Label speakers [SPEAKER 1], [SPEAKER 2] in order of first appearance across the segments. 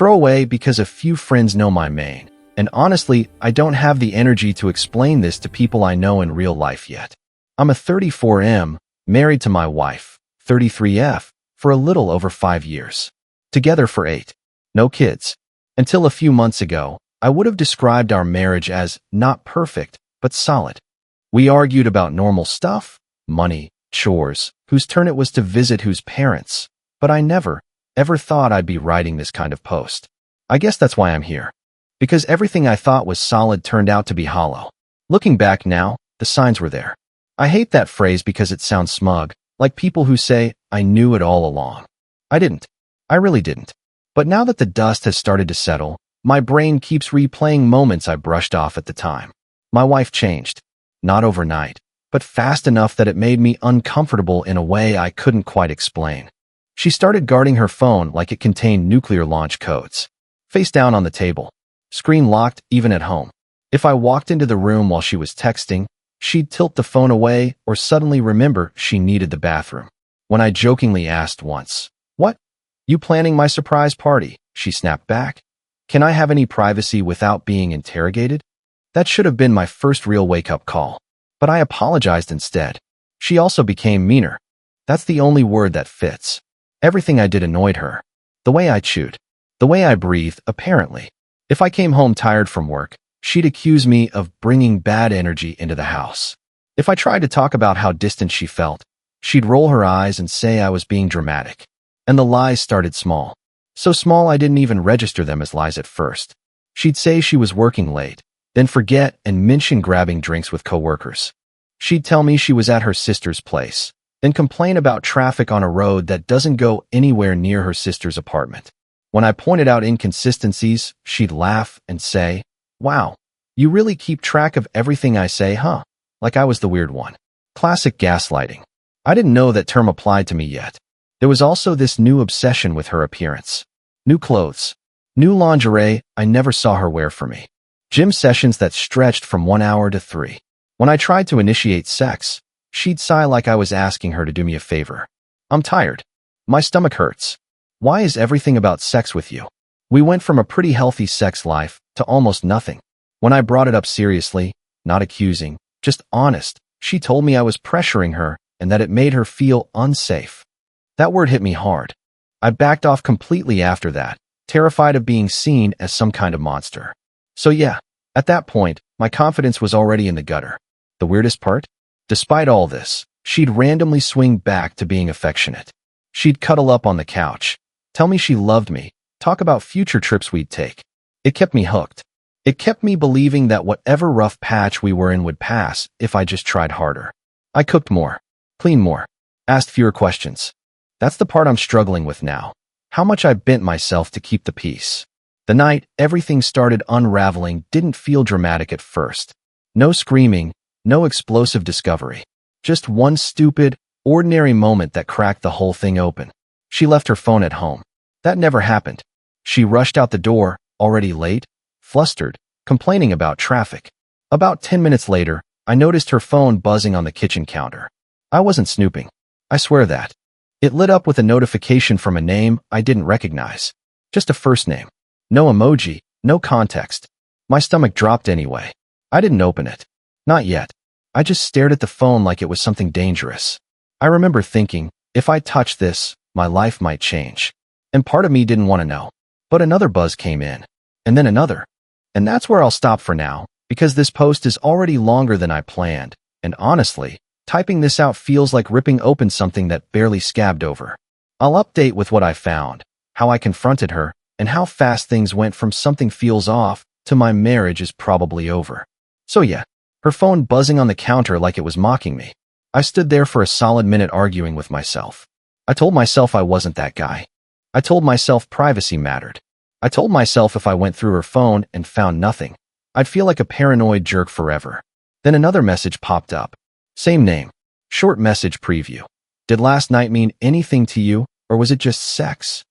[SPEAKER 1] Throw away because a few friends know my main. And honestly, I don't have the energy to explain this to people I know in real life yet. I'm a 34M, married to my wife, 33F, for a little over 5 years. Together for 8. No kids. Until a few months ago, I would have described our marriage as not perfect, but solid. We argued about normal stuff, money, chores, whose turn it was to visit whose parents, but I never, ever thought I'd be writing this kind of post. I guess that's why I'm here. Because everything I thought was solid turned out to be hollow. Looking back now, the signs were there. I hate that phrase because it sounds smug, like people who say, I knew it all along. I didn't. I really didn't. But now that the dust has started to settle, my brain keeps replaying moments I brushed off at the time. My wife changed. Not overnight, but fast enough that it made me uncomfortable in a way I couldn't quite explain. She started guarding her phone like it contained nuclear launch codes. Face down on the table. Screen locked even at home. If I walked into the room while she was texting, she'd tilt the phone away or suddenly remember she needed the bathroom. When I jokingly asked once, "What? You planning my surprise party?" she snapped back. "Can I have any privacy without being interrogated?" That should have been my first real wake-up call. But I apologized instead. She also became meaner. That's the only word that fits. Everything I did annoyed her. The way I chewed. The way I breathed, apparently. If I came home tired from work, she'd accuse me of bringing bad energy into the house. If I tried to talk about how distant she felt, she'd roll her eyes and say I was being dramatic. And the lies started small. So small I didn't even register them as lies at first. She'd say she was working late, then forget and mention grabbing drinks with coworkers. She'd tell me she was at her sister's place, then complain about traffic on a road that doesn't go anywhere near her sister's apartment. When I pointed out inconsistencies, she'd laugh and say, "Wow, you really keep track of everything I say, huh?" Like I was the weird one. Classic gaslighting. I didn't know that term applied to me yet. There was also this new obsession with her appearance. New clothes. New lingerie I never saw her wear for me. Gym sessions that stretched from 1 hour to 3. When I tried to initiate sex, she'd sigh like I was asking her to do me a favor. "I'm tired. My stomach hurts. Why is everything about sex with you?" We went from a pretty healthy sex life to almost nothing. When I brought it up seriously, not accusing, just honest, she told me I was pressuring her and that it made her feel unsafe. That word hit me hard. I backed off completely after that, terrified of being seen as some kind of monster. So yeah, at that point, my confidence was already in the gutter. The weirdest part? Despite all this, she'd randomly swing back to being affectionate. She'd cuddle up on the couch, tell me she loved me, talk about future trips we'd take. It kept me hooked. It kept me believing that whatever rough patch we were in would pass if I just tried harder. I cooked more, cleaned more, asked fewer questions. That's the part I'm struggling with now. How much I bent myself to keep the peace. The night everything started unraveling didn't feel dramatic at first. No screaming, no explosive discovery. Just one stupid, ordinary moment that cracked the whole thing open. She left her phone at home. That never happened. She rushed out the door, already late, flustered, complaining about traffic. About 10 minutes later, I noticed her phone buzzing on the kitchen counter. I wasn't snooping. I swear that. It lit up with a notification from a name I didn't recognize. Just a first name. No emoji, no context. My stomach dropped anyway. I didn't open it. Not yet. I just stared at the phone like it was something dangerous. I remember thinking, if I touch this, my life might change. And part of me didn't want to know. But another buzz came in. And then another. And that's where I'll stop for now, because this post is already longer than I planned. And honestly, typing this out feels like ripping open something that barely scabbed over. I'll update with what I found, how I confronted her, and how fast things went from something feels off to my marriage is probably over. So yeah, her phone buzzing on the counter like it was mocking me. I stood there for a solid minute arguing with myself. I told myself I wasn't that guy. I told myself privacy mattered. I told myself if I went through her phone and found nothing, I'd feel like a paranoid jerk forever. Then another message popped up. Same name. Short message preview. Did last night mean anything to you, or was it just sex?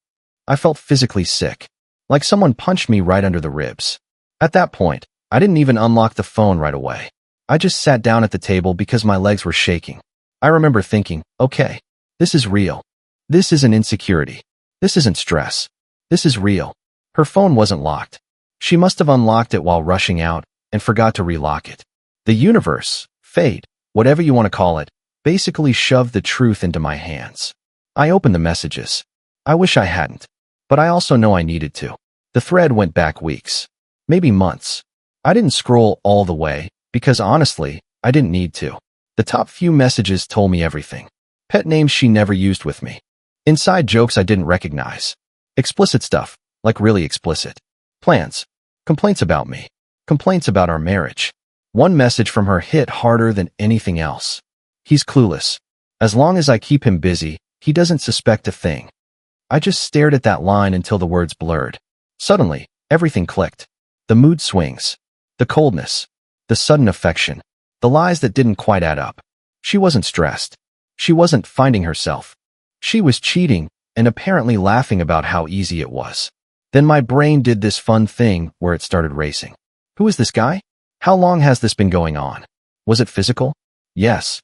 [SPEAKER 1] I felt physically sick, like someone punched me right under the ribs. At that point, I didn't even unlock the phone right away. I just sat down at the table because my legs were shaking. I remember thinking, okay, this is real. This isn't insecurity. This isn't stress. This is real. Her phone wasn't locked. She must have unlocked it while rushing out and forgot to relock it. The universe, fate, whatever you want to call it, basically shoved the truth into my hands. I opened the messages. I wish I hadn't, but I also know I needed to. The thread went back weeks, maybe months. I didn't scroll all the way because honestly, I didn't need to. The top few messages told me everything. Pet names she never used with me. Inside jokes I didn't recognize. Explicit stuff, like really explicit. Plans. Complaints about me. Complaints about our marriage. One message from her hit harder than anything else. He's clueless. As long as I keep him busy, he doesn't suspect a thing. I just stared at that line until the words blurred. Suddenly, everything clicked. The mood swings. The coldness. The sudden affection. The lies that didn't quite add up. She wasn't stressed. She wasn't finding herself. She was cheating and apparently laughing about how easy it was. Then my brain did this fun thing where it started racing. Who is this guy? How long has this been going on? Was it physical? Yes.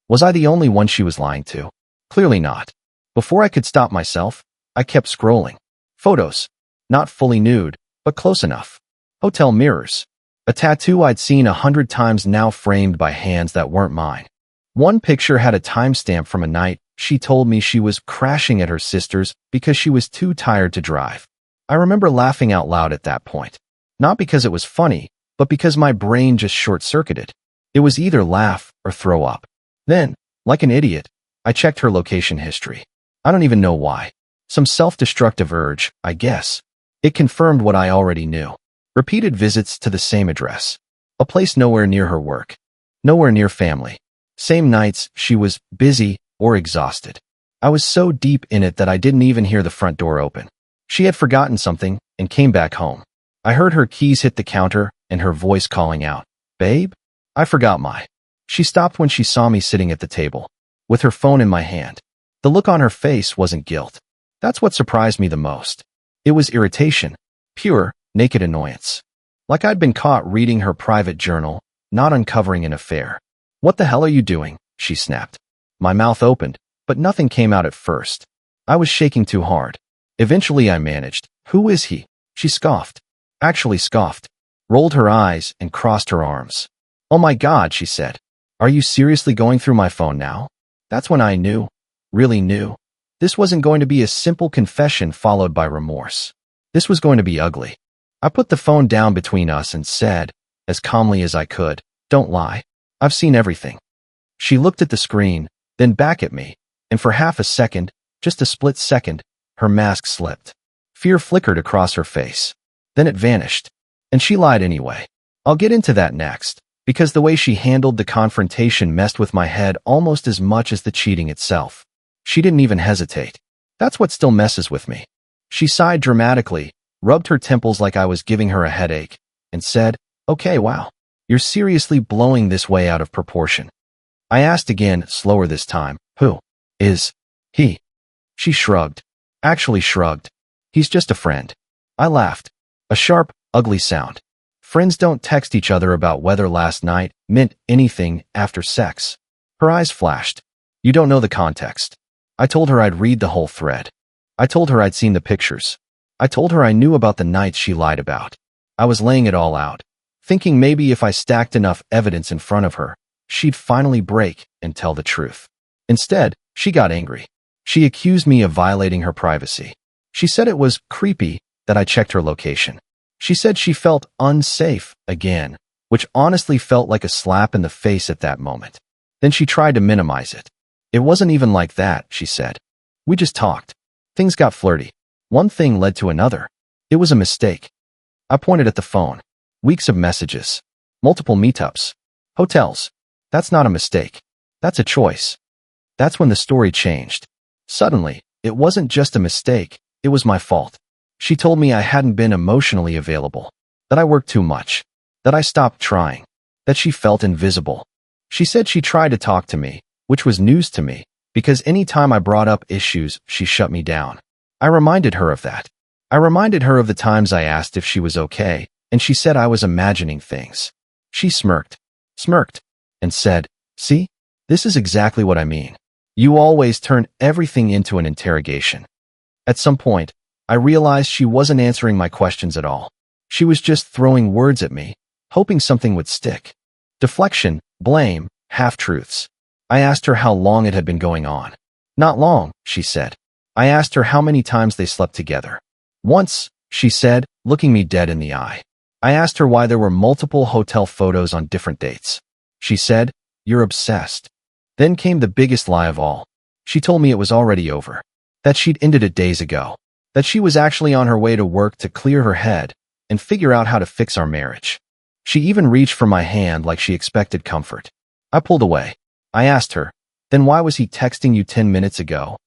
[SPEAKER 1] Was I the only one she was lying to? Clearly not. Before I could stop myself, I kept scrolling. Photos. Not fully nude, but close enough. Hotel mirrors. A tattoo I'd seen 100 times now framed by hands that weren't mine. One picture had a timestamp from a night she told me she was crashing at her sister's because she was too tired to drive. I remember laughing out loud at that point. Not because it was funny, but because my brain just short-circuited. It was either laugh or throw up. Then, like an idiot, I checked her location history. I don't even know why. Some self-destructive urge, I guess. It confirmed what I already knew. Repeated visits to the same address. A place nowhere near her work. Nowhere near family. Same nights she was busy or exhausted. I was so deep in it that I didn't even hear the front door open. She had forgotten something and came back home. I heard her keys hit the counter and her voice calling out, "Babe?" I forgot my. She stopped when she saw me sitting at the table, with her phone in my hand. The look on her face wasn't guilt. That's what surprised me the most. It was irritation. Pure, naked annoyance. Like I'd been caught reading her private journal, not uncovering an affair. "What the hell are you doing?" she snapped. My mouth opened, but nothing came out at first. I was shaking too hard. Eventually I managed. "Who is he?" She scoffed. Actually scoffed. Rolled her eyes and crossed her arms. "Oh my God," she said. "Are you seriously going through my phone now?" That's when I knew. Really knew. This wasn't going to be a simple confession followed by remorse. This was going to be ugly. I put the phone down between us and said, as calmly as I could, "Don't lie. I've seen everything." She looked at the screen, then back at me, and for half a second, just a split second, her mask slipped. Fear flickered across her face. Then it vanished. And she lied anyway. I'll get into that next, because the way she handled the confrontation messed with my head almost as much as the cheating itself. She didn't even hesitate. That's what still messes with me. She sighed dramatically, rubbed her temples like I was giving her a headache, and said, "Okay, wow. You're seriously blowing this way out of proportion." I asked again, slower this time, "Who is he?" She shrugged. Actually shrugged. "He's just a friend." I laughed. A sharp, ugly sound. Friends don't text each other about whether last night meant anything after sex. Her eyes flashed. "You don't know the context." I told her I'd read the whole thread. I told her I'd seen the pictures. I told her I knew about the nights she lied about. I was laying it all out, thinking maybe if I stacked enough evidence in front of her, she'd finally break and tell the truth. Instead, she got angry. She accused me of violating her privacy. She said it was creepy that I checked her location. She said she felt unsafe again, which honestly felt like a slap in the face at that moment. Then she tried to minimize it. "It wasn't even like that," she said. "We just talked. Things got flirty. One thing led to another. It was a mistake." I pointed at the phone. Weeks of messages. Multiple meetups. Hotels. That's not a mistake. That's a choice. That's when the story changed. Suddenly, it wasn't just a mistake, it was my fault. She told me I hadn't been emotionally available, that I worked too much, that I stopped trying, that she felt invisible. She said she tried to talk to me, which was news to me, because any time I brought up issues, she shut me down. I reminded her of that. I reminded her of the times I asked if she was okay, and she said I was imagining things. She smirked, and said, "See? This is exactly what I mean. You always turn everything into an interrogation." At some point, I realized she wasn't answering my questions at all. She was just throwing words at me, hoping something would stick. Deflection, blame, half-truths. I asked her how long it had been going on. Not long, she said. I asked her how many times they slept together. Once, she said, looking me dead in the eye. I asked her why there were multiple hotel photos on different dates. She said, "You're obsessed." Then came the biggest lie of all. She told me it was already over, that she'd ended it days ago, that she was actually on her way to work to clear her head and figure out how to fix our marriage. She even reached for my hand like she expected comfort. I pulled away. I asked her, "Then why was he texting you 10 minutes ago?"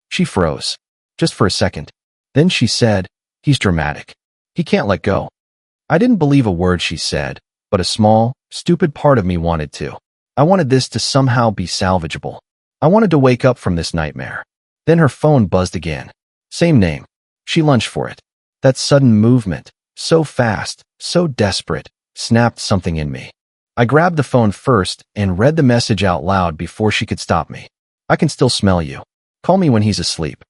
[SPEAKER 1] She froze, just for a second. Then she said, "He's dramatic. He can't let go." I didn't believe a word she said, but a small, stupid part of me wanted to. I wanted this to somehow be salvageable. I wanted to wake up from this nightmare. Then her phone buzzed again. Same name. She lunged for it. That sudden movement, so fast, so desperate, snapped something in me. I grabbed the phone first and read the message out loud before she could stop me. "I can still smell you. Call me when he's asleep."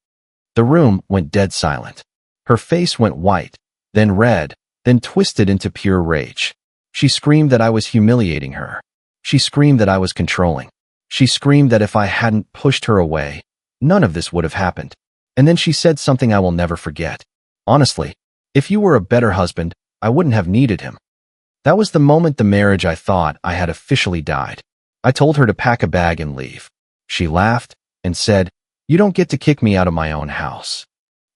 [SPEAKER 1] The room went dead silent. Her face went white, then red, then twisted into pure rage. She screamed that I was humiliating her. She screamed that I was controlling. She screamed that if I hadn't pushed her away, none of this would have happened. And then she said something I will never forget. "Honestly, if you were a better husband, I wouldn't have needed him." That was the moment the marriage I thought I had officially died. I told her to pack a bag and leave. She laughed and said, "You don't get to kick me out of my own house."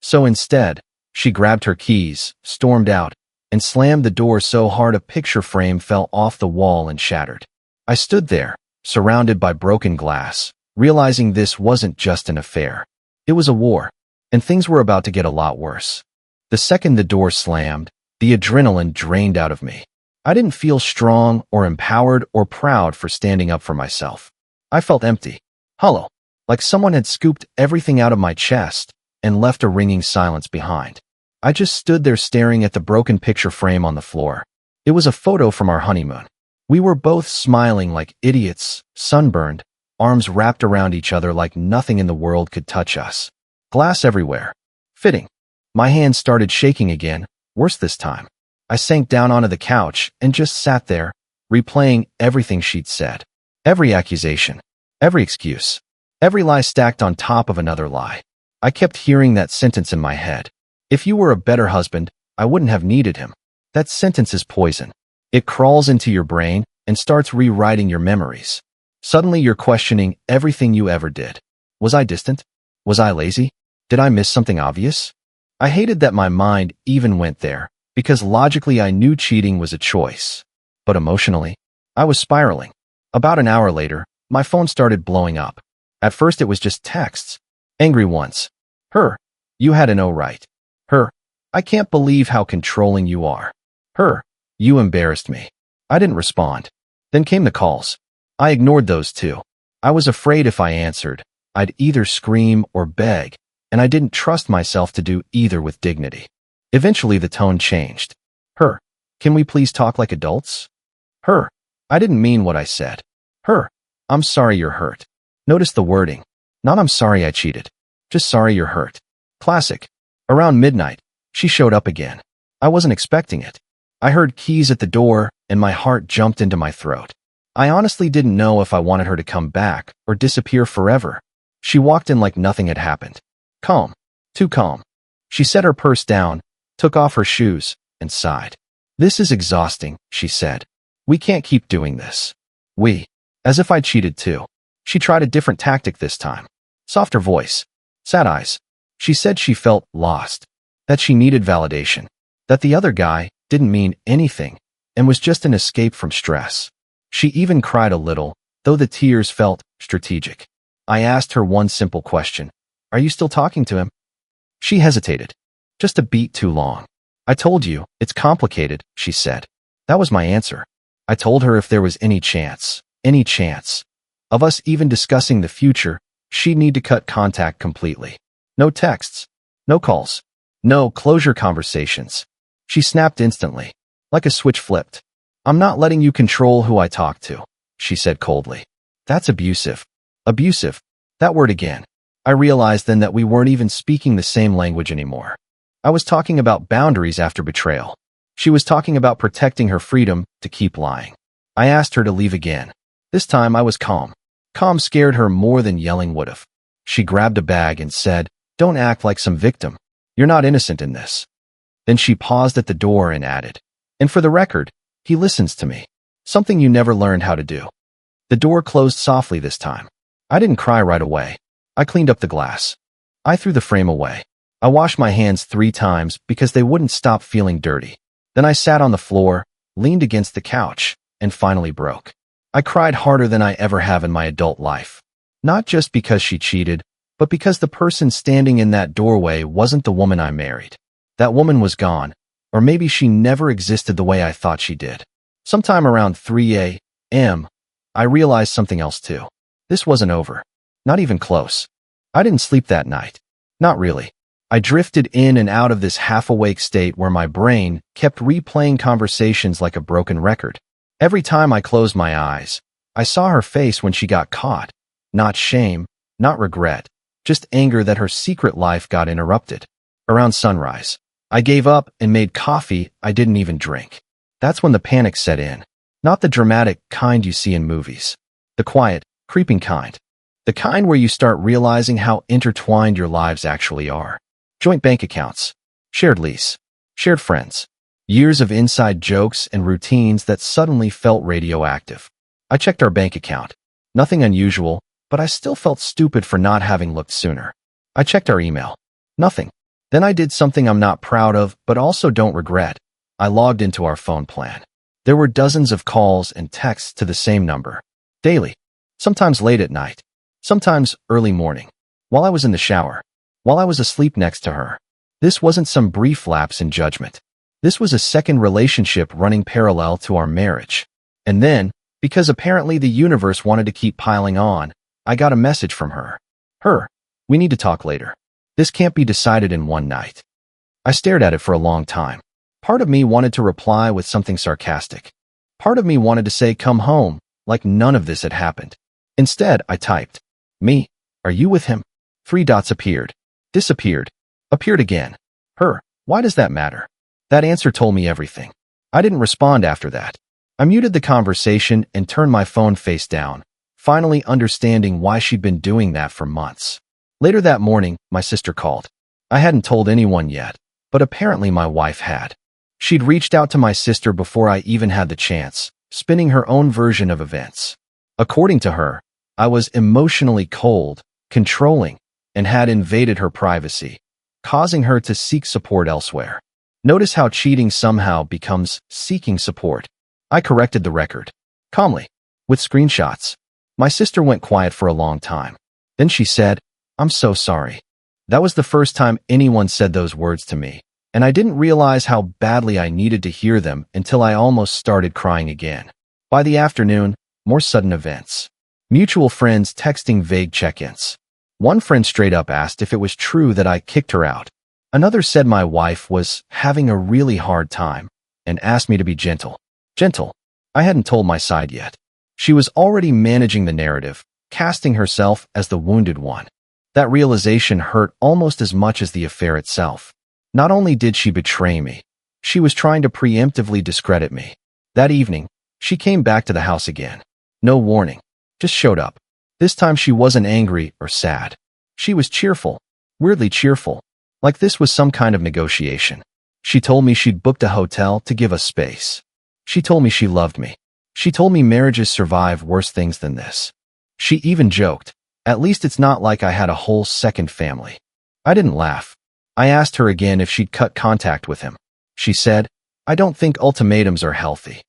[SPEAKER 1] So instead, she grabbed her keys, stormed out, and slammed the door so hard a picture frame fell off the wall and shattered. I stood there, surrounded by broken glass, realizing this wasn't just an affair. It was a war, and things were about to get a lot worse. The second the door slammed, the adrenaline drained out of me. I didn't feel strong or empowered or proud for standing up for myself. I felt empty, hollow, like someone had scooped everything out of my chest and left a ringing silence behind. I just stood there staring at the broken picture frame on the floor. It was a photo from our honeymoon. We were both smiling like idiots, sunburned, arms wrapped around each other like nothing in the world could touch us. Glass everywhere. Fitting. My hands started shaking again, worse this time. I sank down onto the couch and just sat there, replaying everything she'd said. Every accusation. Every excuse. Every lie stacked on top of another lie. I kept hearing that sentence in my head. "If you were a better husband, I wouldn't have needed him." That sentence is poison. It crawls into your brain and starts rewriting your memories. Suddenly you're questioning everything you ever did. Was I distant? Was I lazy? Did I miss something obvious? I hated that my mind even went there, because logically I knew cheating was a choice. But emotionally, I was spiraling. About an hour later, my phone started blowing up. At first it was just texts. Angry ones. "Her, you had no right." "Her, I can't believe how controlling you are." "Her, you embarrassed me." I didn't respond. Then came the calls. I ignored those too. I was afraid if I answered, I'd either scream or beg, and I didn't trust myself to do either with dignity. Eventually the tone changed. "Her, can we please talk like adults?" "Her, I didn't mean what I said." "Her, I'm sorry you're hurt." Notice the wording. Not "I'm sorry I cheated." Just "sorry you're hurt." Classic. Around midnight, she showed up again. I wasn't expecting it. I heard keys at the door, and my heart jumped into my throat. I honestly didn't know if I wanted her to come back or disappear forever. She walked in like nothing had happened. Calm. Too calm. She set her purse down, took off her shoes, and sighed. "This is exhausting," she said. "We can't keep doing this." "We." As if I cheated too. She tried a different tactic this time. Softer voice. Sad eyes. She said she felt lost. That she needed validation. That the other guy didn't mean anything and was just an escape from stress. She even cried a little, though the tears felt strategic. I asked her one simple question. "Are you still talking to him?" She hesitated. "Just a beat too long." "I told you, it's complicated," she said. That was my answer. I told her if there was any chance, of us even discussing the future, she'd need to cut contact completely. No texts. No calls. No closure conversations. She snapped instantly. Like a switch flipped. "I'm not letting you control who I talk to," she said coldly. That's abusive. Abusive. That word again. I realized then that we weren't even speaking the same language anymore. I was talking about boundaries after betrayal. She was talking about protecting her freedom to keep lying. I asked her to leave again. This time I was calm. Calm scared her more than yelling would have. She grabbed a bag and said, "Don't act like some victim. You're not innocent in this." Then she paused at the door and added, "And for the record, he listens to me. Something you never learned how to do." The door closed softly this time. I didn't cry right away. I cleaned up the glass. I threw the frame away. I washed my hands 3 times because they wouldn't stop feeling dirty. Then I sat on the floor, leaned against the couch, and finally broke. I cried harder than I ever have in my adult life. Not just because she cheated, but because the person standing in that doorway wasn't the woman I married. That woman was gone, or maybe she never existed the way I thought she did. Sometime around 3 a.m., I realized something else too. This wasn't over. Not even close. I didn't sleep that night. Not really. I drifted in and out of this half-awake state where my brain kept replaying conversations like a broken record. Every time I closed my eyes, I saw her face when she got caught. Not shame, not regret, just anger that her secret life got interrupted. Around sunrise, I gave up and made coffee I didn't even drink. That's when the panic set in. Not the dramatic kind you see in movies. The quiet, creeping kind. The kind where you start realizing how intertwined your lives actually are. Joint bank accounts, shared lease, shared friends, years of inside jokes and routines that suddenly felt radioactive. I checked our bank account. Nothing unusual, but I still felt stupid for not having looked sooner. I checked our email. Nothing. Then I did something I'm not proud of, but also don't regret. I logged into our phone plan. There were dozens of calls and texts to the same number. Daily. Sometimes late at night. Sometimes early morning. While I was in the shower. While I was asleep next to her. This wasn't some brief lapse in judgment. This was a second relationship running parallel to our marriage. And then, because apparently the universe wanted to keep piling on, I got a message from her. We need to talk later. This can't be decided in one night. I stared at it for a long time. Part of me wanted to reply with something sarcastic. Part of me wanted to say, "Come home," like none of this had happened. Instead, I typed, "Me, are you with him?" 3 dots appeared. Disappeared. Appeared again. Why does that matter? That answer told me everything. I didn't respond after that. I muted the conversation and turned my phone face down, finally understanding why she'd been doing that for months. Later that morning, my sister called. I hadn't told anyone yet, but apparently my wife had. She'd reached out to my sister before I even had the chance, spinning her own version of events. According to her, I was emotionally cold, controlling, and had invaded her privacy, causing her to seek support elsewhere. Notice how cheating somehow becomes seeking support. I corrected the record. Calmly. With screenshots. My sister went quiet for a long time. Then she said, "I'm so sorry." That was the first time anyone said those words to me, and I didn't realize how badly I needed to hear them until I almost started crying again. By the afternoon, more sudden events. Mutual friends texting vague check-ins. One friend straight up asked if it was true that I kicked her out. Another said my wife was having a really hard time and asked me to be gentle. Gentle. I hadn't told my side yet. She was already managing the narrative, casting herself as the wounded one. That realization hurt almost as much as the affair itself. Not only did she betray me, she was trying to preemptively discredit me. That evening, she came back to the house again. No warning. Just showed up. This time she wasn't angry or sad. She was cheerful. Weirdly cheerful. Like this was some kind of negotiation. She told me she'd booked a hotel to give us space. She told me she loved me. She told me marriages survive worse things than this. She even joked, "At least it's not like I had a whole second family." I didn't laugh. I asked her again if she'd cut contact with him. She said, "I don't think ultimatums are healthy."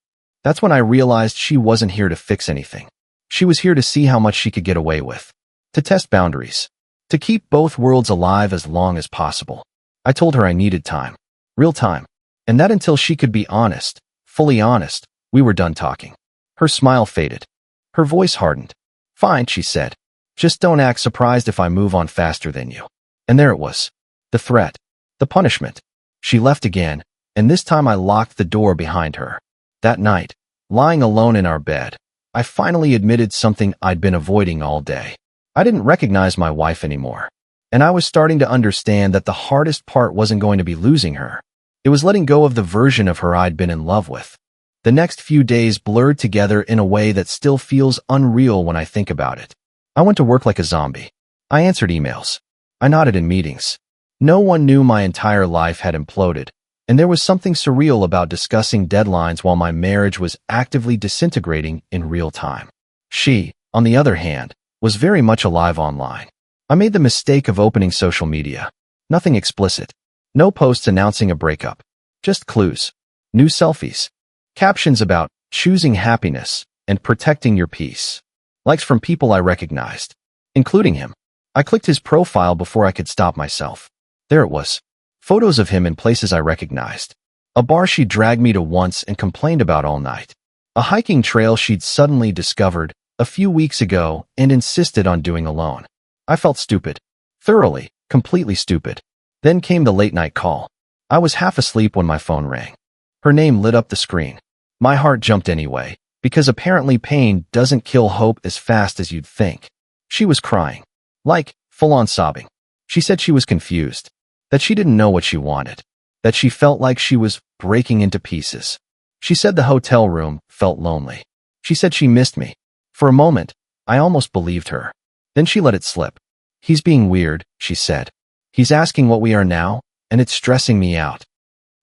[SPEAKER 1] That's when I realized she wasn't here to fix anything. She was here to see how much she could get away with. To test boundaries. To keep both worlds alive as long as possible. I told her I needed time. Real time. And that until she could be honest, fully honest, we were done talking. Her smile faded. Her voice hardened. "Fine," she said. "Just don't act surprised if I move on faster than you." And there it was. The threat. The punishment. She left again, and this time I locked the door behind her. That night, lying alone in our bed, I finally admitted something I'd been avoiding all day. I didn't recognize my wife anymore. And I was starting to understand that the hardest part wasn't going to be losing her. It was letting go of the version of her I'd been in love with. The next few days blurred together in a way that still feels unreal when I think about it. I went to work like a zombie. I answered emails. I nodded in meetings. No one knew my entire life had imploded, and there was something surreal about discussing deadlines while my marriage was actively disintegrating in real time. She, on the other hand, was very much alive online. I made the mistake of opening social media. Nothing explicit. No posts announcing a breakup. Just clues. New selfies. Captions about choosing happiness and protecting your peace. Likes from people I recognized, including him. I clicked his profile before I could stop myself. There it was. Photos of him in places I recognized. A bar she'd dragged me to once and complained about all night. A hiking trail she'd suddenly discovered a few weeks ago and insisted on doing alone. I felt stupid. Thoroughly, completely stupid. Then came the late-night call. I was half asleep when my phone rang. Her name lit up the screen. My heart jumped anyway, because apparently pain doesn't kill hope as fast as you'd think. She was crying. Like, full-on sobbing. She said she was confused. That she didn't know what she wanted. That she felt like she was breaking into pieces. She said the hotel room felt lonely. She said she missed me. For a moment, I almost believed her. Then she let it slip. He's being weird, she said. He's asking what we are now, and it's stressing me out.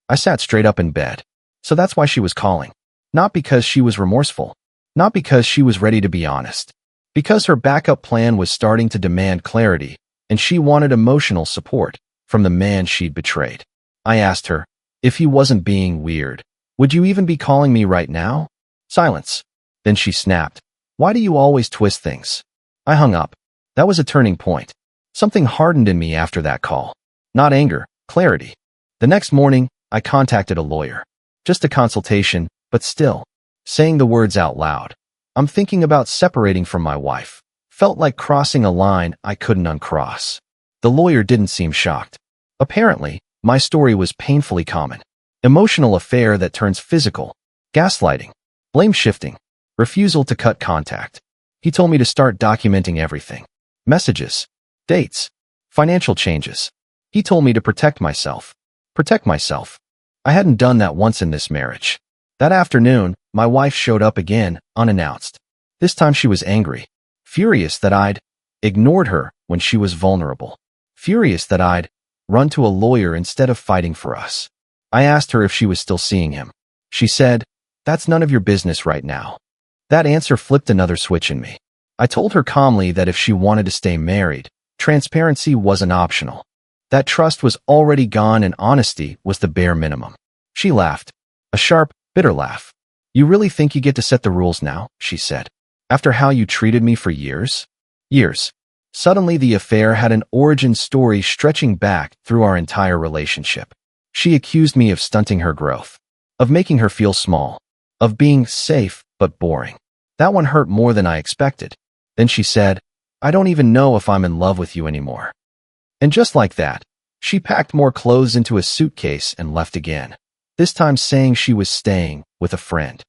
[SPEAKER 1] I sat straight up in bed. So that's why she was calling. Not because she was remorseful. Not because she was ready to be honest. Because her backup plan was starting to demand clarity, and she wanted emotional support from the man she'd betrayed. I asked her, if he wasn't being weird, would you even be calling me right now? Silence. Then she snapped. Why do you always twist things? I hung up. That was a turning point. Something hardened in me after that call. Not anger, clarity. The next morning, I contacted a lawyer. Just a consultation, but still, saying the words out loud. I'm thinking about separating from my wife. Felt like crossing a line I couldn't uncross. The lawyer didn't seem shocked. Apparently, my story was painfully common. Emotional affair that turns physical. Gaslighting. Blame shifting. Refusal to cut contact. He told me to start documenting everything. Messages. Dates. Financial changes. He told me to protect myself. Protect myself. I hadn't done that once in this marriage. That afternoon, my wife showed up again, unannounced. This time she was angry. Furious that I'd ignored her when she was vulnerable. Furious that I'd run to a lawyer instead of fighting for us. I asked her if she was still seeing him. She said, "That's none of your business right now." That answer flipped another switch in me. I told her calmly that if she wanted to stay married, transparency wasn't optional. That trust was already gone and honesty was the bare minimum. She laughed. A sharp, bitter laugh. "You really think you get to set the rules now?" she said. "After how you treated me for years?" Years. Suddenly the affair had an origin story stretching back through our entire relationship. She accused me of stunting her growth. Of making her feel small. Of being safe but boring. That one hurt more than I expected. Then she said, "I don't even know if I'm in love with you anymore." And just like that, she packed more clothes into a suitcase and left again. This time saying she was staying with a friend.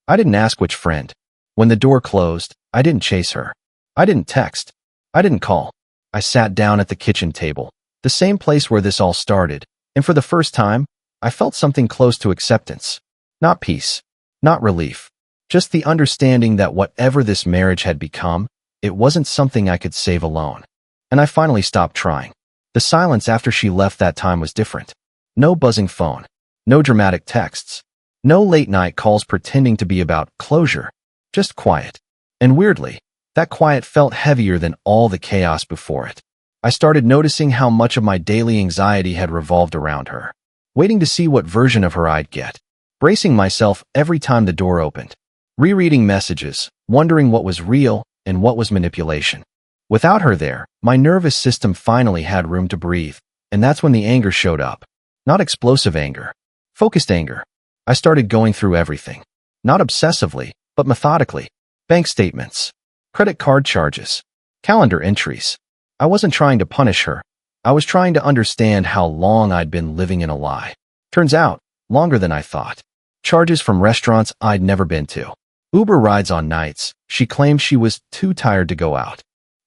[SPEAKER 1] I didn't ask which friend. When the door closed, I didn't chase her. I didn't text. I didn't call. I sat down at the kitchen table, the same place where this all started, and for the first time, I felt something close to acceptance. Not peace. Not relief. Just the understanding that whatever this marriage had become, it wasn't something I could save alone. And I finally stopped trying. The silence after she left that time was different. No buzzing phone. No dramatic texts. No late-night calls pretending to be about closure. Just quiet. And weirdly, that quiet felt heavier than all the chaos before it. I started noticing how much of my daily anxiety had revolved around her. Waiting to see what version of her I'd get. Bracing myself every time the door opened. Rereading messages, wondering what was real and what was manipulation. Without her there, my nervous system finally had room to breathe, and that's when the anger showed up. Not explosive anger. Focused anger. I started going through everything. Not obsessively, but methodically. Bank statements. Credit card charges. Calendar entries. I wasn't trying to punish her. I was trying to understand how long I'd been living in a lie. Turns out, longer than I thought. Charges from restaurants I'd never been to. Uber rides on nights. She claimed she was too tired to go out.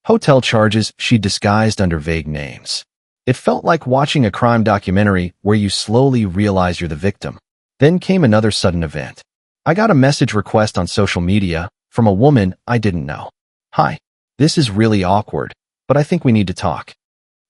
[SPEAKER 1] Hotel charges she disguised under vague names. It felt like watching a crime documentary where you slowly realize you're the victim. Then came another sudden event. I got a message request on social media from a woman I didn't know. "Hi, this is really awkward, but I think we need to talk."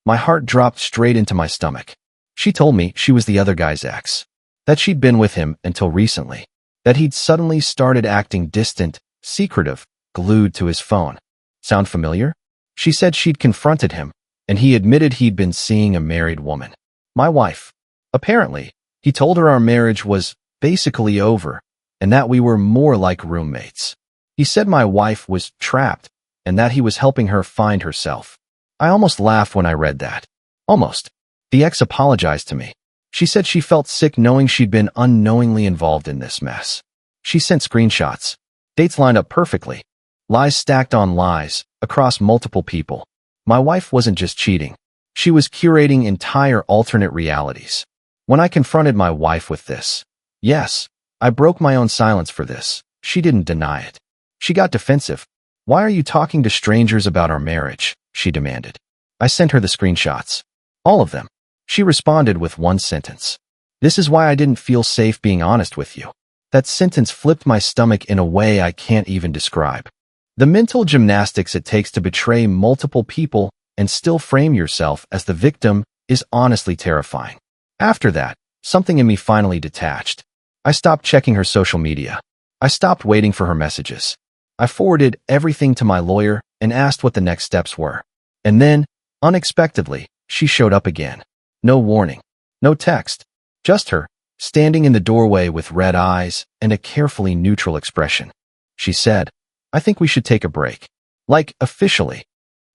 [SPEAKER 1] My heart dropped straight into my stomach. She told me she was the other guy's ex, that she'd been with him until recently, that he'd suddenly started acting distant, secretive, glued to his phone. Sound familiar? She said she'd confronted him, and he admitted he'd been seeing a married woman. My wife. Apparently, he told her our marriage was basically over, and that we were more like roommates. He said my wife was trapped, and that he was helping her find herself. I almost laughed when I read that. Almost. The ex apologized to me. She said she felt sick knowing she'd been unknowingly involved in this mess. She sent screenshots. Dates lined up perfectly. Lies stacked on lies, across multiple people. My wife wasn't just cheating. She was curating entire alternate realities. When I confronted my wife with this, yes, I broke my own silence for this. She didn't deny it. She got defensive. "Why are you talking to strangers about our marriage?" she demanded. I sent her the screenshots. All of them. She responded with one sentence. "This is why I didn't feel safe being honest with you." That sentence flipped my stomach in a way I can't even describe. The mental gymnastics it takes to betray multiple people and still frame yourself as the victim is honestly terrifying. After that, something in me finally detached. I stopped checking her social media. I stopped waiting for her messages. I forwarded everything to my lawyer and asked what the next steps were. And then, unexpectedly, she showed up again. No warning. No text. Just her, standing in the doorway with red eyes and a carefully neutral expression. She said, "I think we should take a break." Like, officially.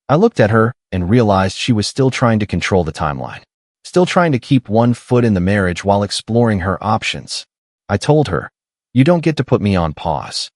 [SPEAKER 1] I looked at her and realized she was still trying to control the timeline. Still trying to keep one foot in the marriage while exploring her options. I told her, "You don't get to put me on pause."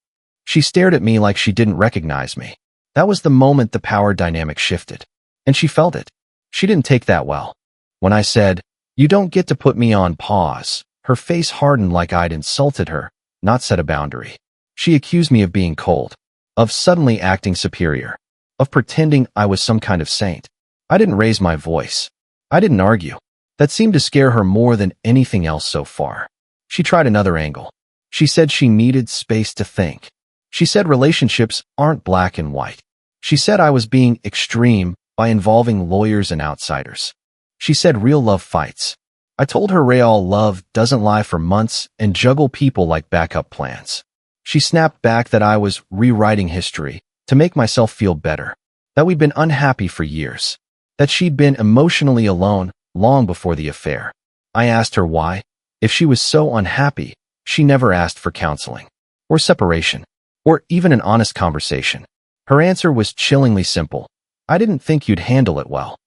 [SPEAKER 1] She stared at me like she didn't recognize me. That was the moment the power dynamic shifted. And she felt it. She didn't take that well. When I said, "You don't get to put me on pause," her face hardened like I'd insulted her, not set a boundary. She accused me of being cold, of suddenly acting superior, of pretending I was some kind of saint. I didn't raise my voice. I didn't argue. That seemed to scare her more than anything else so far. She tried another angle. She said she needed space to think. She said relationships aren't black and white. She said I was being extreme by involving lawyers and outsiders. She said real love fights. I told her real love doesn't lie for months and juggle people like backup plans. She snapped back that I was rewriting history to make myself feel better, that we'd been unhappy for years, that she'd been emotionally alone long before the affair. I asked her why. If she was so unhappy, she never asked for counseling, or separation, or even an honest conversation. Her answer was chillingly simple. "I didn't think you'd handle it well."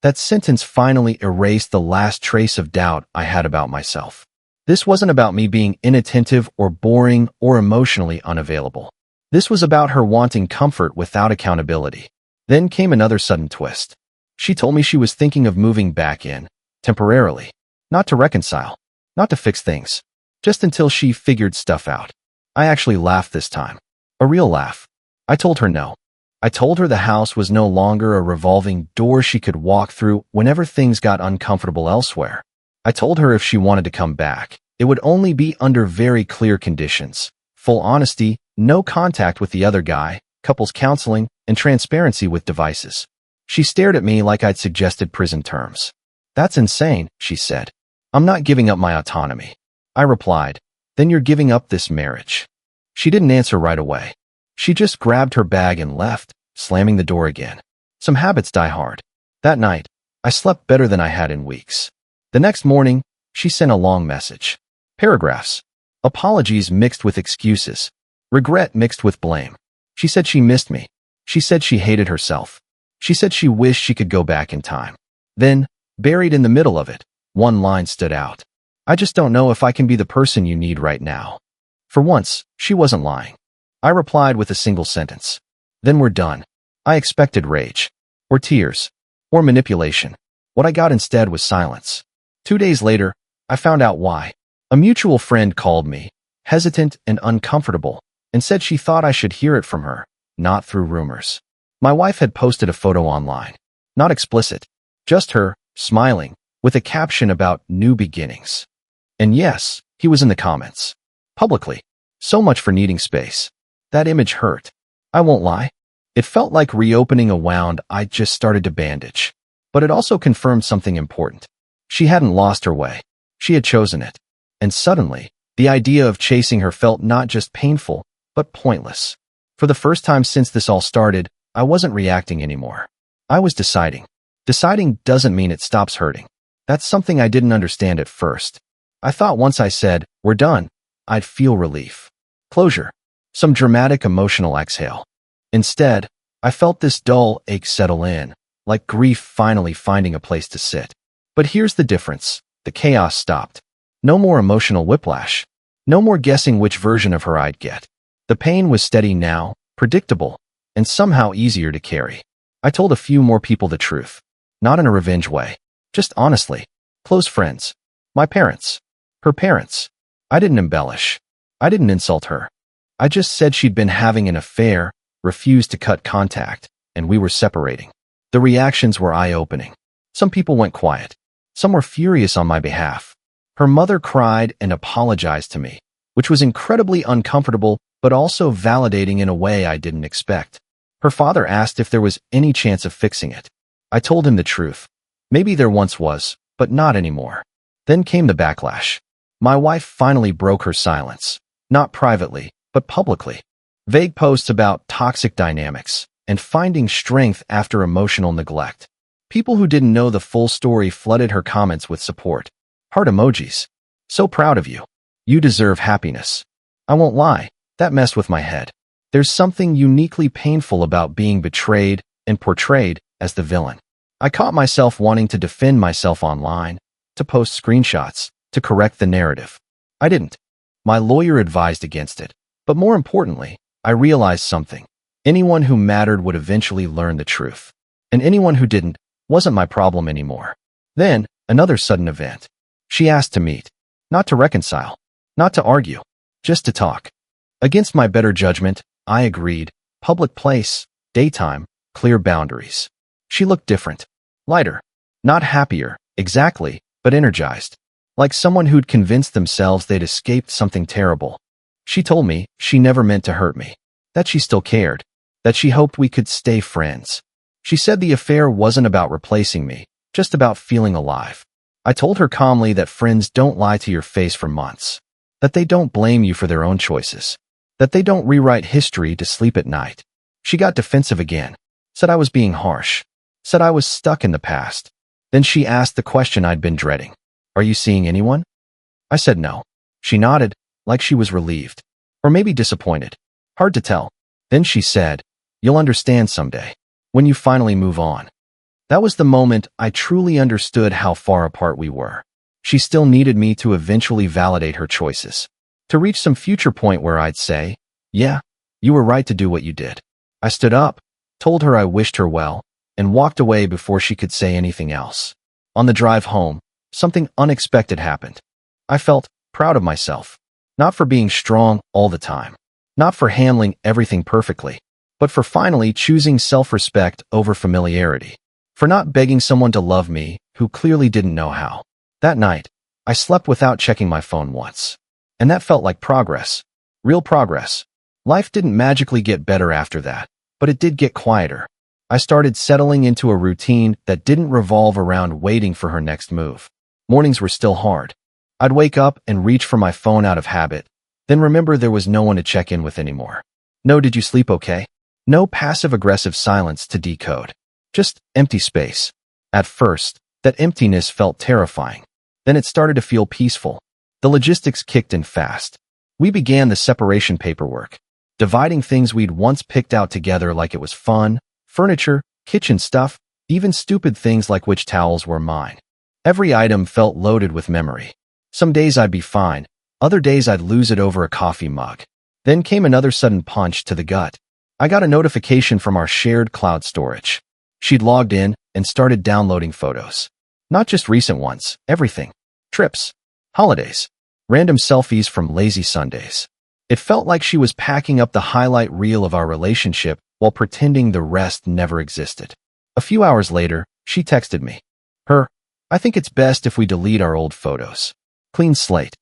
[SPEAKER 1] That sentence finally erased the last trace of doubt I had about myself. This wasn't about me being inattentive or boring or emotionally unavailable. This was about her wanting comfort without accountability. Then came another sudden twist. She told me she was thinking of moving back in, temporarily, not to reconcile, not to fix things, just until she figured stuff out. I actually laughed this time. A real laugh. I told her no. I told her the house was no longer a revolving door she could walk through whenever things got uncomfortable elsewhere. I told her if she wanted to come back, it would only be under very clear conditions. Full honesty, no contact with the other guy, couples counseling, and transparency with devices. She stared at me like I'd suggested prison terms. "That's insane," she said. "I'm not giving up my autonomy." I replied, "Then you're giving up this marriage." She didn't answer right away. She just grabbed her bag and left, slamming the door again. Some habits die hard. That night, I slept better than I had in weeks. The next morning, she sent a long message. Paragraphs. Apologies mixed with excuses. Regret mixed with blame. She said she missed me. She said she hated herself. She said she wished she could go back in time. Then, buried in the middle of it, one line stood out. "I just don't know if I can be the person you need right now." For once, she wasn't lying. I replied with a single sentence. "Then we're done." I expected rage, or tears, or manipulation. What I got instead was silence. 2 days later, I found out why. A mutual friend called me, hesitant and uncomfortable, and said she thought I should hear it from her, not through rumors. My wife had posted a photo online. Not explicit. Just her, smiling, with a caption about new beginnings. And yes, he was in the comments. Publicly. So much for needing space. That image hurt. I won't lie. It felt like reopening a wound I'd just started to bandage. But it also confirmed something important. She hadn't lost her way. She had chosen it. And suddenly, the idea of chasing her felt not just painful, but pointless. For the first time since this all started, I wasn't reacting anymore. I was deciding. Deciding doesn't mean it stops hurting. That's something I didn't understand at first. I thought once I said, "We're done," I'd feel relief. Closure. Some dramatic emotional exhale. Instead, I felt this dull ache settle in, like grief finally finding a place to sit. But here's the difference. The chaos stopped. No more emotional whiplash. No more guessing which version of her I'd get. The pain was steady now, predictable, and somehow easier to carry. I told a few more people the truth. Not in a revenge way. Just honestly. Close friends. My parents. Her parents. I didn't embellish. I didn't insult her. I just said she'd been having an affair, refused to cut contact, and we were separating. The reactions were eye-opening. Some people went quiet. Some were furious on my behalf. Her mother cried and apologized to me, which was incredibly uncomfortable but also validating in a way I didn't expect. Her father asked if there was any chance of fixing it. I told him the truth. Maybe there once was, but not anymore. Then came the backlash. My wife finally broke her silence, not privately, but publicly. Vague posts about toxic dynamics and finding strength after emotional neglect. People who didn't know the full story flooded her comments with support. Heart emojis. So proud of you. You deserve happiness. I won't lie, that messed with my head. There's something uniquely painful about being betrayed and portrayed as the villain. I caught myself wanting to defend myself online, to post screenshots, to correct the narrative. I didn't. My lawyer advised against it. But more importantly, I realized something. Anyone who mattered would eventually learn the truth. And anyone who didn't wasn't my problem anymore. Then, another sudden event. She asked to meet. Not to reconcile. Not to argue. Just to talk. Against my better judgment, I agreed. Public place, daytime, clear boundaries. She looked different. Lighter. Not happier, exactly, but energized. Like someone who'd convinced themselves they'd escaped something terrible. She told me she never meant to hurt me. That she still cared. That she hoped we could stay friends. She said the affair wasn't about replacing me, just about feeling alive. I told her calmly that friends don't lie to your face for months. That they don't blame you for their own choices. That they don't rewrite history to sleep at night. She got defensive again. Said I was being harsh. Said I was stuck in the past. Then she asked the question I'd been dreading. Are you seeing anyone? I said no. She nodded, like she was relieved. Or maybe disappointed. Hard to tell. Then she said, "You'll understand someday. When you finally move on." That was the moment I truly understood how far apart we were. She still needed me to eventually validate her choices. To reach some future point where I'd say, "Yeah, you were right to do what you did." I stood up, told her I wished her well, and walked away before she could say anything else. On the drive home, something unexpected happened. I felt proud of myself. Not for being strong all the time. Not for handling everything perfectly. But for finally choosing self-respect over familiarity. For not begging someone to love me who clearly didn't know how. That night, I slept without checking my phone once. And that felt like progress. Real progress. Life didn't magically get better after that, but it did get quieter. I started settling into a routine that didn't revolve around waiting for her next move. Mornings were still hard. I'd wake up and reach for my phone out of habit, then remember there was no one to check in with anymore. No "did you sleep okay?" No passive-aggressive silence to decode. Just empty space. At first, that emptiness felt terrifying. Then it started to feel peaceful. The logistics kicked in fast. We began the separation paperwork, dividing things we'd once picked out together like it was fun, furniture, kitchen stuff, even stupid things like which towels were mine. Every item felt loaded with memory. Some days I'd be fine, other days I'd lose it over a coffee mug. Then came another sudden punch to the gut. I got a notification from our shared cloud storage. She'd logged in and started downloading photos. Not just recent ones, everything. Trips, holidays, random selfies from lazy Sundays. It felt like she was packing up the highlight reel of our relationship while pretending the rest never existed. A few hours later, she texted me. I think it's best if we delete our old photos. Clean slate.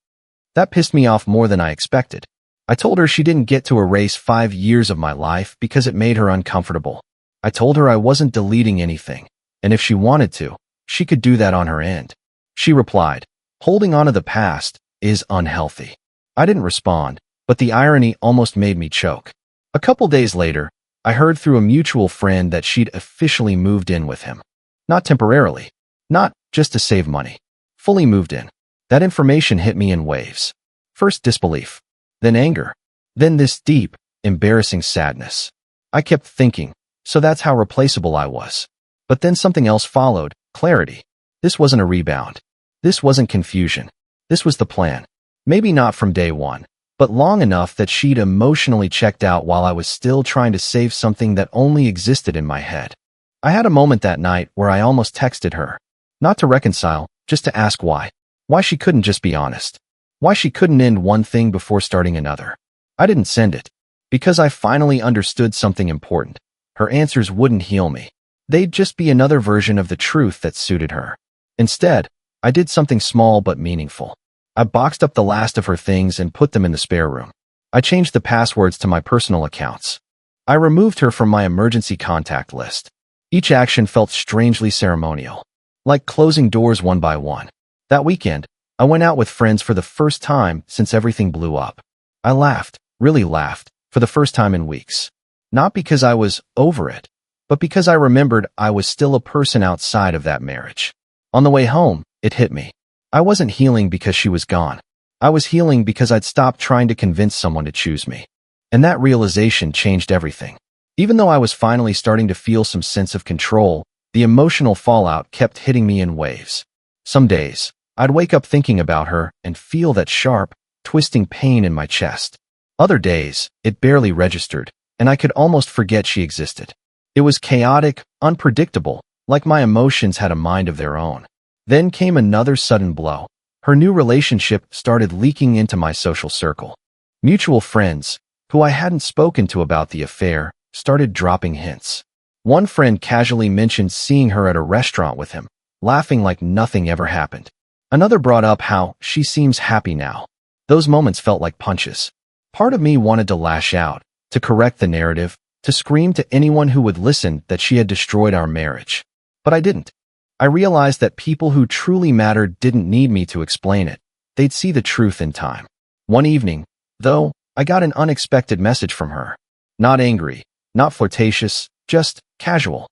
[SPEAKER 1] That pissed me off more than I expected. I told her she didn't get to erase 5 years of my life because it made her uncomfortable. I told her I wasn't deleting anything, and if she wanted to, she could do that on her end. She replied, "Holding on to the past is unhealthy." I didn't respond, but the irony almost made me choke. A couple days later, I heard through a mutual friend that she'd officially moved in with him. Not temporarily. Not just to save money. Fully moved in. That information hit me in waves. First disbelief. Then anger. Then this deep, embarrassing sadness. I kept thinking, so that's how replaceable I was. But then something else followed, clarity. This wasn't a rebound. This wasn't confusion. This was the plan. Maybe not from day one, but long enough that she'd emotionally checked out while I was still trying to save something that only existed in my head. I had a moment that night where I almost texted her. Not to reconcile, just to ask why. Why she couldn't just be honest. Why she couldn't end one thing before starting another. I didn't send it. Because I finally understood something important. Her answers wouldn't heal me. They'd just be another version of the truth that suited her. Instead, I did something small but meaningful. I boxed up the last of her things and put them in the spare room. I changed the passwords to my personal accounts. I removed her from my emergency contact list. Each action felt strangely ceremonial. Like closing doors one by one. That weekend, I went out with friends for the first time since everything blew up. I laughed, really laughed, for the first time in weeks. Not because I was over it, but because I remembered I was still a person outside of that marriage. On the way home, it hit me. I wasn't healing because she was gone. I was healing because I'd stopped trying to convince someone to choose me. And that realization changed everything. Even though I was finally starting to feel some sense of control, the emotional fallout kept hitting me in waves. Some days, I'd wake up thinking about her and feel that sharp, twisting pain in my chest. Other days, it barely registered, and I could almost forget she existed. It was chaotic, unpredictable, like my emotions had a mind of their own. Then came another sudden blow. Her new relationship started leaking into my social circle. Mutual friends, who I hadn't spoken to about the affair, started dropping hints. One friend casually mentioned seeing her at a restaurant with him, laughing like nothing ever happened. Another brought up how she seems happy now. Those moments felt like punches. Part of me wanted to lash out, to correct the narrative, to scream to anyone who would listen that she had destroyed our marriage. But I didn't. I realized that people who truly mattered didn't need me to explain it. They'd see the truth in time. One evening, though, I got an unexpected message from her. Not angry, not flirtatious, just casual.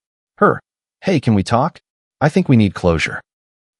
[SPEAKER 1] Hey, can we talk? I think we need closure.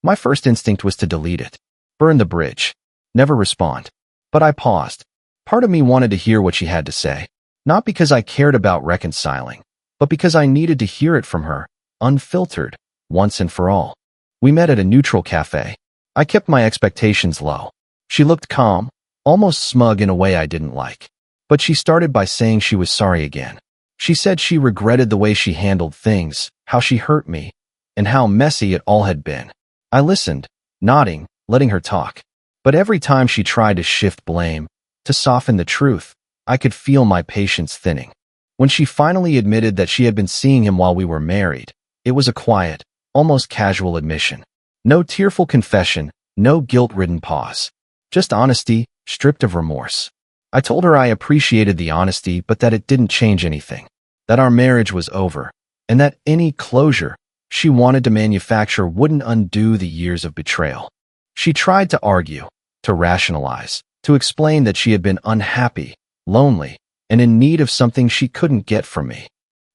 [SPEAKER 1] My first instinct was to delete it. Burn the bridge. Never respond. But I paused. Part of me wanted to hear what she had to say. Not because I cared about reconciling, but because I needed to hear it from her, unfiltered, once and for all. We met at a neutral cafe. I kept my expectations low. She looked calm, almost smug in a way I didn't like. But she started by saying she was sorry again. She said she regretted the way she handled things, how she hurt me, and how messy it all had been. I listened, nodding, letting her talk. But every time she tried to shift blame, to soften the truth, I could feel my patience thinning. When she finally admitted that she had been seeing him while we were married, it was a quiet, almost casual admission. No tearful confession, no guilt-ridden pause. Just honesty, stripped of remorse. I told her I appreciated the honesty, but that it didn't change anything. That our marriage was over, and that any closure she wanted to manufacture wouldn't undo the years of betrayal. She tried to argue, to rationalize, to explain that she had been unhappy, lonely, and in need of something she couldn't get from me.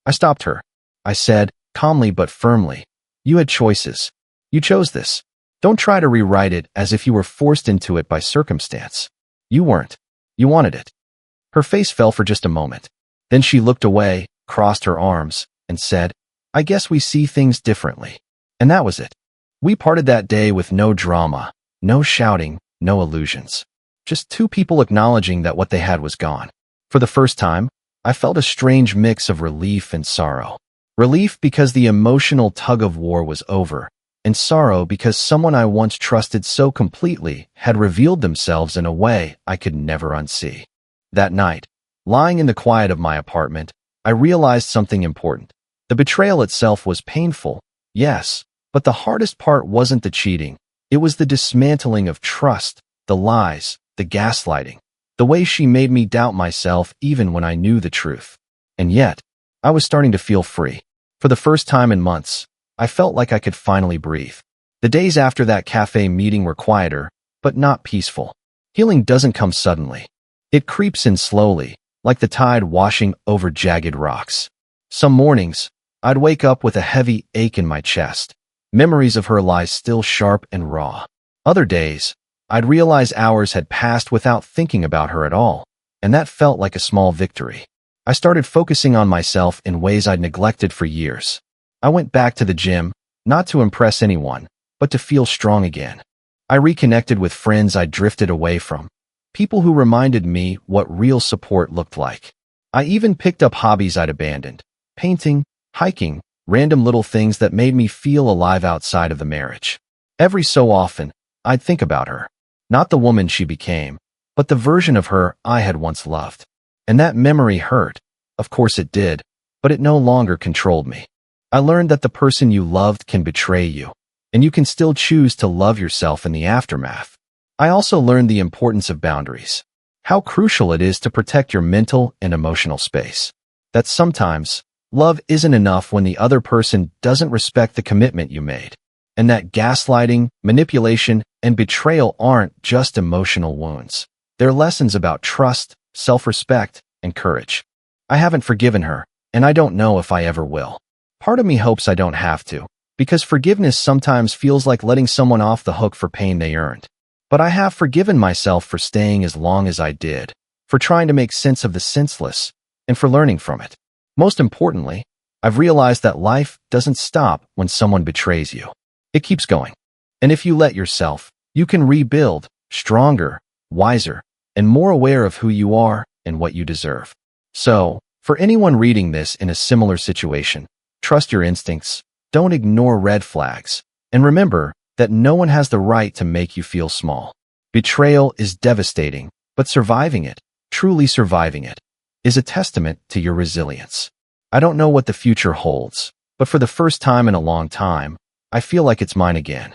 [SPEAKER 1] I stopped her. I said, calmly but firmly, "You had choices. You chose this. Don't try to rewrite it as if you were forced into it by circumstance. You weren't. You wanted it." Her face fell for just a moment. Then she looked away, crossed her arms, and said, "I guess we see things differently." And that was it. We parted that day with no drama, no shouting, no illusions. Just two people acknowledging that what they had was gone. For the first time, I felt a strange mix of relief and sorrow. Relief because the emotional tug-of-war was over, and sorrow because someone I once trusted so completely had revealed themselves in a way I could never unsee. That night, lying in the quiet of my apartment, I realized something important. The betrayal itself was painful, yes, but the hardest part wasn't the cheating. It was the dismantling of trust, the lies, the gaslighting, the way she made me doubt myself even when I knew the truth. And yet, I was starting to feel free. For the first time in months, I felt like I could finally breathe. The days after that cafe meeting were quieter, but not peaceful. Healing doesn't come suddenly. It creeps in slowly, like the tide washing over jagged rocks. Some mornings, I'd wake up with a heavy ache in my chest, memories of her lies still sharp and raw. Other days, I'd realize hours had passed without thinking about her at all, and that felt like a small victory. I started focusing on myself in ways I'd neglected for years. I went back to the gym, not to impress anyone, but to feel strong again. I reconnected with friends I'd drifted away from, people who reminded me what real support looked like. I even picked up hobbies I'd abandoned, painting, hiking, random little things that made me feel alive outside of the marriage. Every so often, I'd think about her, not the woman she became, but the version of her I had once loved. And that memory hurt. Of course it did, but it no longer controlled me. I learned that the person you loved can betray you, and you can still choose to love yourself in the aftermath. I also learned the importance of boundaries, how crucial it is to protect your mental and emotional space. That sometimes, love isn't enough when the other person doesn't respect the commitment you made. And that gaslighting, manipulation, and betrayal aren't just emotional wounds. They're lessons about trust, self-respect, and courage. I haven't forgiven her, and I don't know if I ever will. Part of me hopes I don't have to, because forgiveness sometimes feels like letting someone off the hook for pain they earned. But I have forgiven myself for staying as long as I did, for trying to make sense of the senseless, and for learning from it. Most importantly, I've realized that life doesn't stop when someone betrays you. It keeps going. And if you let yourself, you can rebuild, stronger, wiser, and more aware of who you are and what you deserve. So, for anyone reading this in a similar situation, trust your instincts, don't ignore red flags, and remember that no one has the right to make you feel small. Betrayal is devastating, but surviving it, truly surviving it, is a testament to your resilience. I don't know what the future holds, but for the first time in a long time, I feel like it's mine again.